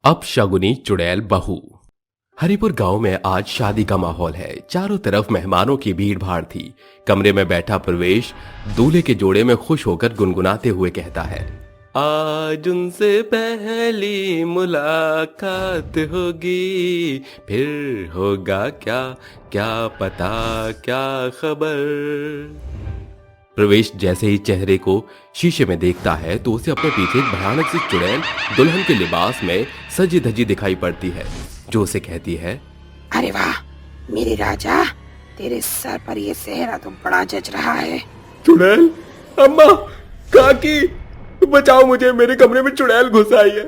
अपशगुनी चुड़ैल बहू। हरिपुर गांव में आज शादी का माहौल है। चारों तरफ मेहमानों की भीड़ भाड़ थी। कमरे में बैठा प्रवेश दूल्हे के जोड़े में खुश होकर गुनगुनाते हुए कहता है, आज उनसे पहली मुलाकात होगी, फिर होगा क्या क्या पता क्या खबर। प्रवेश जैसे ही चेहरे को शीशे में देखता है तो उसे अपने पीछे एक भयानक सी चुड़ैल दुल्हन के लिबास में सजी धजी दिखाई पड़ती है, जो उसे कहती है, अरे वाह मेरे राजा, तेरे सर पर ये सेहरा तो बड़ा जच रहा है। चुड़ैल अम्मा, काकी बचाओ मुझे, मेरे कमरे में चुड़ैल घुस आई है।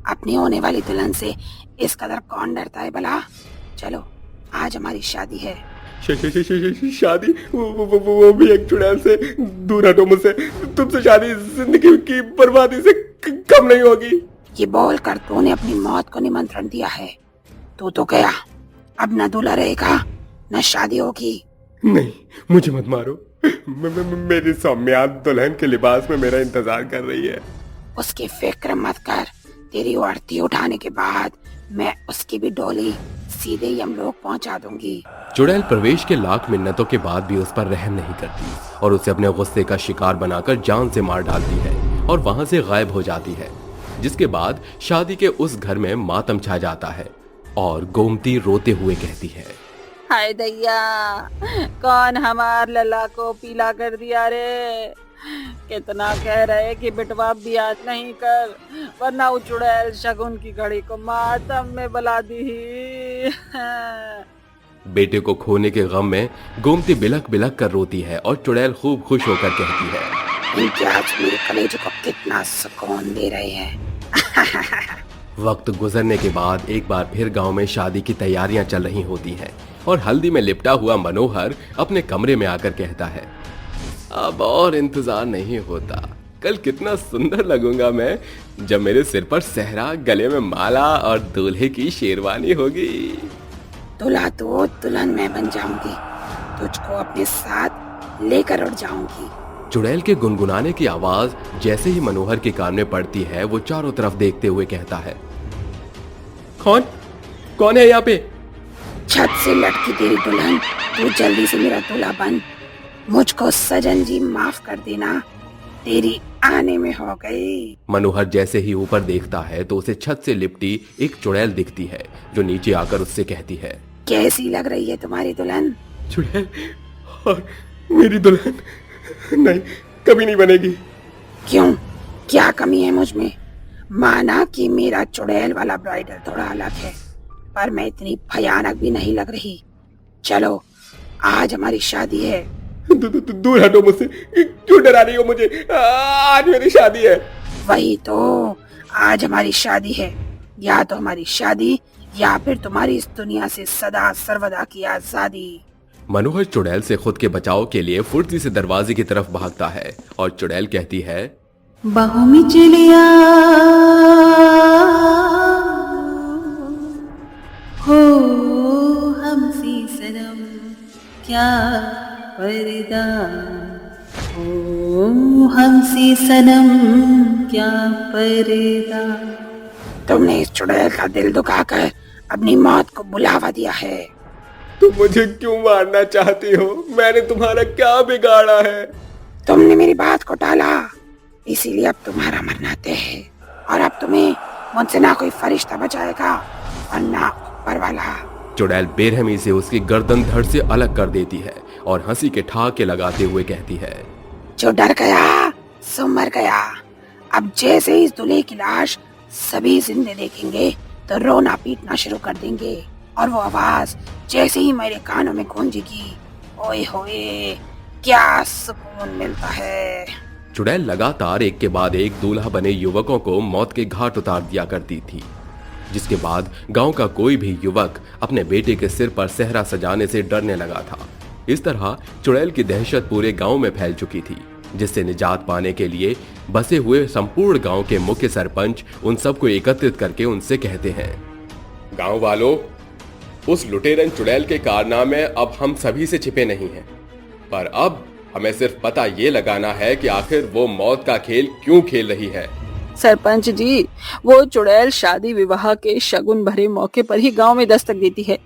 अपनी होने वाली दुल्हन से इस कदर कौन डरता है भला। चलो आज हमारी शादी है। शादी? वो भी एक चुड़ैल से? दूर हटो मुझसे, तुमसे शादी जिंदगी की बर्बादी से कम नहीं होगी। ये बोल कर तूने अपनी मौत को निमंत्रण दिया है। तू तो गया, अब न दूल्हा रहेगा न शादी होगी। नहीं, मुझे मत मारो। मेरी सौम्या दुल्हन के लिबास में मेरा इंतजार कर रही है। उसकी फिक्र मत कर, तेरी आरती उठाने के बाद मैं उसकी भी डोली सीधे यमलोक पहुंचा दूंगी। चुड़ैल प्रवेश के लाख मिन्नतों के बाद भी उस पर रहम नहीं करती और उसे अपने गुस्से का शिकार बनाकर जान से मार डालती है और वहां से गायब हो जाती है। जिसके बाद शादी के उस घर में मातम छा जाता है और गोमती रोते हुए कहती है, हाय दैया, कौन हमार लला को पीला कर दिया रे। कितना कह रहे कि बिटवा ब्याह नहीं कर, वरना वो चुड़ैल शगुन की घड़ी को मातम में बला दी। बेटे को खोने के गम में गोमती बिलख बिलख कर रोती है और चुड़ैल खूब खुश होकर कहती है, इनके आज मेरे कलेजे को कितना सुकून दे रहे हैं। वक्त गुजरने के बाद एक बार फिर गांव में शादी की तैयारियां चल रही होती हैं और हल्दी में लिपटा हुआ मनोहर अपने कमरे में आकर कहता है, अब और इंतजार नहीं होता। कल कितना सुंदर लगूंगा मैं जब मेरे सिर पर सेहरा, गले में माला और दूल्हे की शेरवानी होगी। दूल्हा तो दुल्हन मैं बन जाऊंगी, तुझको अपने साथ लेकर उड़ जाऊंगी। चुड़ैल के गुनगुनाने की आवाज जैसे ही मनोहर के कान में पड़ती है, वो चारों तरफ देखते हुए कहता है, कौन कौन है यहाँ पे? छत से लटकी तेरी दुल्हन, तू जल्दी से मेरा दूल्हा बन। मुझको सजन जी माफ कर देना, तेरी आने में हो गई। मनोहर जैसे ही ऊपर देखता है तो उसे छत से लिपटी एक चुड़ैल दिखती है, जो नीचे आकर उससे कहती है, कैसी लग रही है तुम्हारी दुल्हन? चुड़ैल और मेरी दुल्हन नहीं, कभी नहीं बनेगी। क्यों, क्या कमी है मुझ में? माना कि मेरा चुड़ैल वाला ब्राइडल थोड़ा अलग है, पर मैं इतनी भयानक भी नहीं लग रही। चलो आज हमारी शादी है। दूर हटो मुझसे, क्यों डरा रही हो मुझे? आज मेरी शादी है। वही तो, आज हमारी शादी है। या तो हमारी शादी या फिर तुम्हारी इस दुनिया से सदा सर्वदा की आजादी। मनोहर चुड़ैल से खुद के बचाव के लिए फुर्ती से दरवाजे की तरफ भागता है और चुड़ैल कहती है, बहू में चलिया हो हमसे सनम क्या पर्दा, हो हमसे सनम क्या पर्दा। तुमने इस चुड़ैल का दिल दुखाकर अपनी मौत को बुलावा दिया है। तुम मुझे क्यों मारना चाहती हो? मैंने तुम्हारा क्या बिगाड़ा है? तुमने मेरी बात को टाला, इसीलिए अब तुम्हारा मरना तय है और अब तुम्हें मुझसे ना कोई फरिश्ता बचाएगा और ना ऊपर वाला। चुड़ैल बेरहमी से उसकी गर्दन धड़ से अलग कर देती है और हंसी के ठहाके लगाते हुए कहती है, जो डर गया सो मर गया। अब जैसे ही इस दूल्हे की लाश सभी जिंदे देखेंगे तो रोना पीटना शुरू कर देंगे और वो आवाज जैसे ही मेरे कानों में गूंजेगी, ओए होए क्या सुकून मिलता है। चुड़ैल लगातार एक के बाद एक दूल्हा बने युवकों को मौत के घाट उतार दिया करती थी, जिसके बाद गांव का कोई भी युवक अपने बेटे के सिर पर सेहरा सजाने से डरने लगा था। इस तरह चुड़ैल की दहशत पूरे गांव में फैल चुकी थी, जिससे निजात पाने के लिए बसे हुए संपूर्ण गांव के मुख्य सरपंच उन सबको एकत्रित करके उनसे कहते हैं, गांव वालों, उस लुटेरन चुड़ैल के कारनामे अब हम सभी से छिपे नहीं हैं, पर अब हमें सिर्फ पता ये लगाना है कि आखिर वो मौत का खेल क्यों खेल रही है। सरपंच जी, वो चुड़ैल शादी विवाह के शगुन भरे मौके पर ही गांव में दस्तक देती है,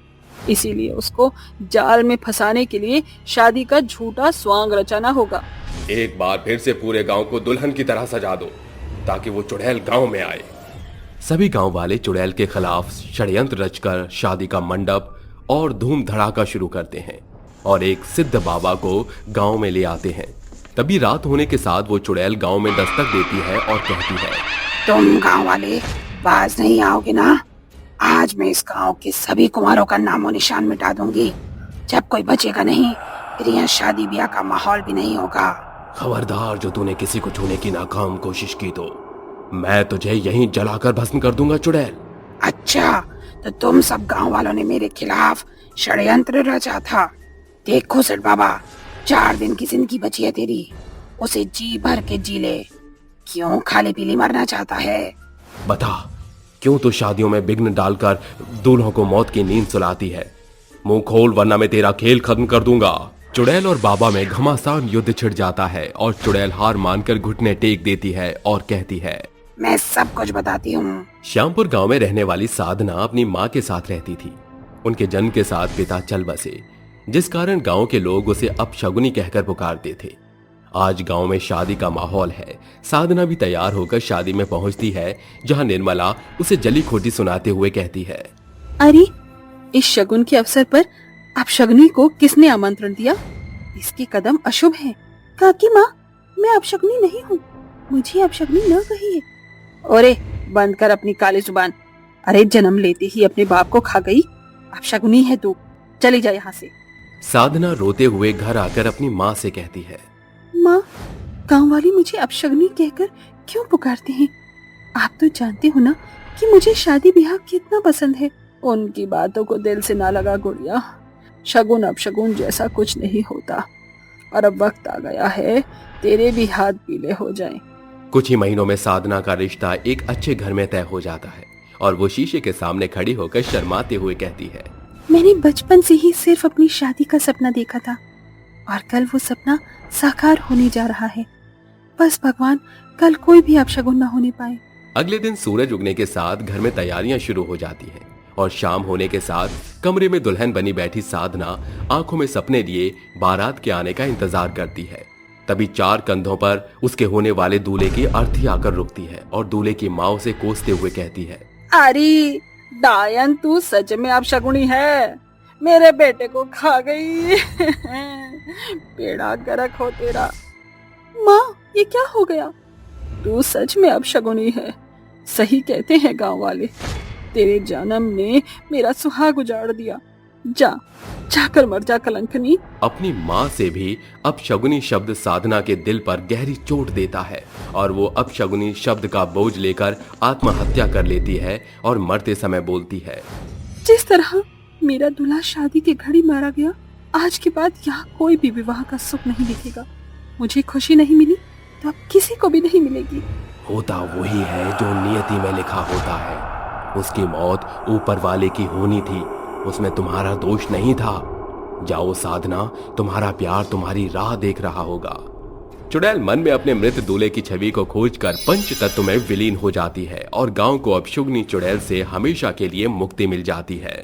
इसीलिए उसको जाल में फंसाने के लिए शादी का झूठा स्वांग रचाना होगा। एक बार फिर से पूरे गांव को दुल्हन की तरह सजा दो ताकि वो चुड़ैल गांव में आए। सभी गांव वाले चुड़ैल के खिलाफ षड्यंत्र रचकर शादी का मंडप और धूम धड़ाका शुरू करते हैं और एक सिद्ध बाबा को गांव में ले आते हैं। तभी रात होने के साथ वो चुड़ैल गांव में दस्तक देती है और कहती है, तुम गांव वाले बाज नहीं आओगे ना? आज मैं इस गांव के सभी कुमारों का नामो निशान मिटा दूंगी। जब कोई बचेगा नहीं, फिर यहाँ शादी ब्याह का माहौल भी नहीं होगा। खबरदार, जो तूने किसी को छूने की नाकाम कोशिश की तो मैं तुझे यहीं जलाकर भस्म कर दूंगा चुड़ैल। अच्छा, तो तुम सब गांव वालों ने मेरे खिलाफ षड्यंत्र रचा था। देखो सेठ बाबा, 4 दिन की जिंदगी बची है तेरी, उसे जी भर के जी ले। क्यों खाली पीली मरना चाहता है? बता, क्यों तो शादियों में विघ्न डालकर दूल्हों को मौत की नींद सुलाती है? मुंह खोल, वरना मैं तेरा खेल खत्म कर दूंगा। चुड़ैल और बाबा में घमासान युद्ध छिड़ जाता है और चुड़ैल हार मानकर घुटने टेक देती है और कहती है, मैं सब कुछ बताती हूँ। श्यामपुर गांव में रहने वाली साधना अपनी माँ के साथ रहती थी। उनके जन्म के साथ पिता चल बसे, जिस कारण गांव के लोग उसे अपशगुनी कहकर पुकारते थे। आज गांव में शादी का माहौल है। साधना भी तैयार होकर शादी में पहुंचती है, जहां निर्मला उसे जली खोटी सुनाते हुए कहती है, अरे, इस शगुन के अवसर पर अपशगुनी को किसने आमंत्रण दिया? इसके कदम अशुभ हैं। काकी माँ, मैं अपशगुनी नहीं हूँ, मुझे अपशगुनी न कहिए। अरे, बंद कर अपनी काली जुबान। अरे, जन्म लेते ही अपने बाप को खा गई, अपशगुनी है तू, चली जा यहाँ से। साधना रोते हुए घर आकर अपनी माँ से कहती है, माँ, गांव वाले मुझे अपशगुनी कहकर क्यों पुकारते हैं? आप तो जानते हो ना कि मुझे शादी ब्याह कितना पसंद है। उनकी बातों को दिल से ना लगा गुड़िया, शगुन अपशगुन जैसा कुछ नहीं होता, और अब वक्त आ गया है तेरे भी हाथ पीले हो जाएं। कुछ ही महीनों में साधना का रिश्ता एक अच्छे घर में तय हो जाता है और वो शीशे के सामने खड़ी होकर शर्माते हुए कहती है, मैंने बचपन से ही सिर्फ अपनी शादी का सपना देखा था और कल वो सपना साकार होने जा रहा है। बस भगवान कल कोई भी अपशगुन न होने पाए। अगले दिन सूरज उगने के साथ घर में तैयारियां शुरू हो जाती हैं और शाम होने के साथ कमरे में दुल्हन बनी बैठी साधना आंखों में सपने लिए बारात के आने का इंतजार करती है। तभी 4 कंधों पर उसके होने वाले दूल्हे की अर्थी आकर रुकती है और दूल्हे की माँ उसे कोसते हुए कहती है, अरे डायन, तू सच में अपशगुनी है, मेरे बेटे को खा गई। बेड़ा गर्क हो तेरा। माँ, ये क्या हो गया? तू सच में अपशगुनी है। सही कहते हैं गांव वाले, तेरे जन्म ने मेरा सुहाग उजाड़ दिया। जा, जाकर मर जा कलंकनी। अपनी माँ से भी अपशगुनी शब्द साधना के दिल पर गहरी चोट देता है और वो अपशगुनी शब्द का बोझ लेकर आत्महत्या कर लेती है और मरते समय बोलती है, जिस तरह मेरा दूल्हा शादी की घड़ी मारा गया, आज के बाद यहाँ कोई भी विवाह का सुख नहीं दिखेगा। मुझे खुशी नहीं मिली तो अब किसी को भी नहीं मिलेगी। होता वही है जो नियति में लिखा होता है। उसकी मौत ऊपर वाले की होनी थी, उसमें तुम्हारा दोष नहीं था। जाओ साधना, तुम्हारा प्यार तुम्हारी राह देख रहा होगा। चुड़ैल मन में अपने मृत दूल्हे की छवि को खोजकर पंच तत्व में विलीन हो जाती है और गांव को अपशगुनी चुड़ैल से हमेशा के लिए मुक्ति मिल जाती है।